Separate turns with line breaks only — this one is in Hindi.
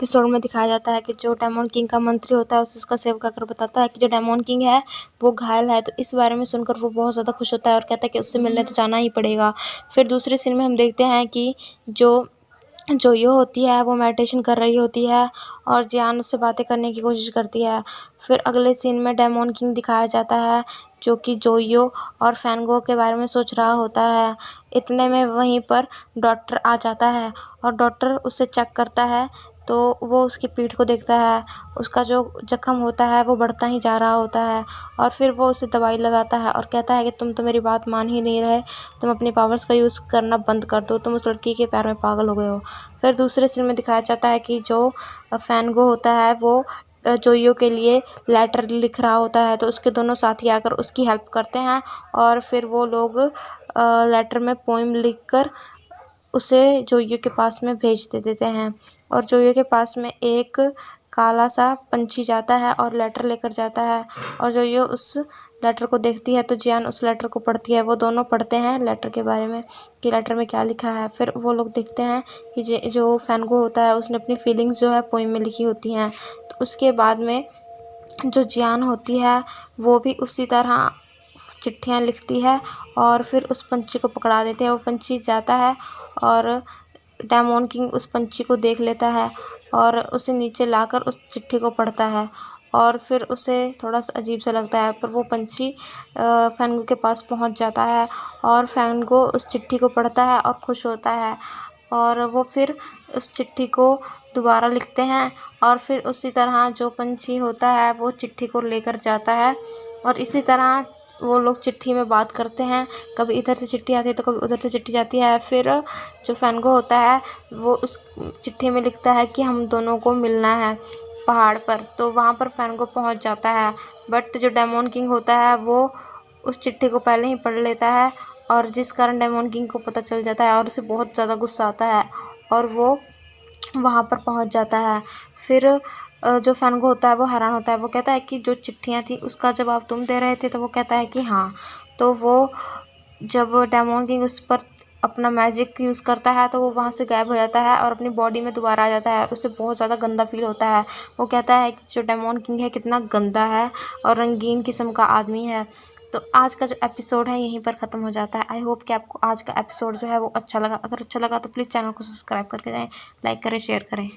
एपिसोड में दिखाया जाता है कि जो डेमन किंग का मंत्री होता है उसका सेवक आकर बताता है कि जो डेमन किंग है वो घायल है। तो इस बारे में सुनकर वो बहुत ज़्यादा खुश होता है और कहता है कि उससे मिलने तो जाना ही पड़ेगा। फिर दूसरे सीन में हम देखते हैं कि जो होती है वो मेडिटेशन कर रही होती है और जियान उससे बातें करने की कोशिश करती है। फिर अगले सीन में डेमन किंग दिखाया जाता है जो कि जोयो और फैंगो के बारे में सोच रहा होता है। इतने में वहीं पर डॉक्टर आ जाता है और डॉक्टर उसे चेक करता है तो वो उसकी पीठ को देखता है। उसका जो जख्म होता है वो बढ़ता ही जा रहा होता है और फिर वो उसे दवाई लगाता है और कहता है कि तुम तो मेरी बात मान ही नहीं रहे, तुम अपनी पावर्स का यूज़ करना बंद कर दो, तुम उस लड़की के प्यार में पागल हो गए हो। फिर दूसरे सीन में दिखाया जाता है कि जो फैंगो होता है वो जोयो के लिए लेटर लिख रहा होता है। तो उसके दोनों साथी आकर उसकी हेल्प करते हैं और फिर वो लोग लेटर में पोइम लिखकर उसे जोयो के पास में भेज देते हैं। और जोयो के पास में एक काला सा पंछी जाता है और लेटर लेकर जाता है और जोयो उस लेटर को देखती है तो जियान उस लेटर को पढ़ती है। वो दोनों पढ़ते हैं लेटर के बारे में कि लेटर में क्या लिखा है। फिर वो लोग देखते हैं कि जो फैंगो होता है उसने अपनी फीलिंग्स जो है पोइम में लिखी होती हैं। तो उसके बाद में जो जियान होती है वो भी उसी तरह चिट्ठियाँ लिखती है और फिर उस पंछी को पकड़ा देते हैं। वो पंछी जाता है और डेमन किंग उस पंछी को देख लेता है और उसे नीचे लाकर उस चिट्ठी को पढ़ता है और फिर उसे थोड़ा सा अजीब सा लगता है। पर वो पंछी फैंगो के पास पहुंच जाता है और फैंगो उस चिट्ठी को पढ़ता है और खुश होता है और वो फिर उस चिट्ठी को दोबारा लिखते हैं और फिर उसी तरह जो पंछी होता है वो चिट्ठी को लेकर जाता है और इसी तरह वो लोग चिट्ठी में बात करते हैं। कभी इधर से चिट्ठी आती है तो कभी उधर से चिट्ठी जाती है। फिर जो फैंगो होता है वो उस चिट्ठी में लिखता है कि हम दोनों को मिलना है पहाड़ पर। तो वहाँ पर फैंगो पहुँच जाता है बट जो डेमन किंग होता है वो उस चिट्ठी को पहले ही पढ़ लेता है और जिस कारण डेमन किंग को पता चल जाता है और उसे बहुत ज़्यादा गुस्सा आता है और वो वहाँ पर पहुँच जाता है। फिर जो फैंगो होता है वो हैरान होता है। वो कहता है कि जो चिट्ठियाँ थी उसका जवाब तुम दे रहे थे? तो वो कहता है कि हाँ। तो वो जब डेमन किंग उस पर अपना मैजिक यूज़ करता है तो वो वहाँ से गायब हो जाता है और अपनी बॉडी में दोबारा आ जाता है और उसे बहुत ज़्यादा गंदा फील होता है। वो कहता है कि जो डेमन किंग है कितना गंदा है और रंगीन किस्म का आदमी है। तो आज का जो एपिसोड है यहीं पर ख़त्म हो जाता है। आई होप कि आपको आज का एपिसोड जो है वो अच्छा लगा। अगर अच्छा लगा तो प्लीज़ चैनल को सब्सक्राइब करके जाएँ, लाइक करें, शेयर करें।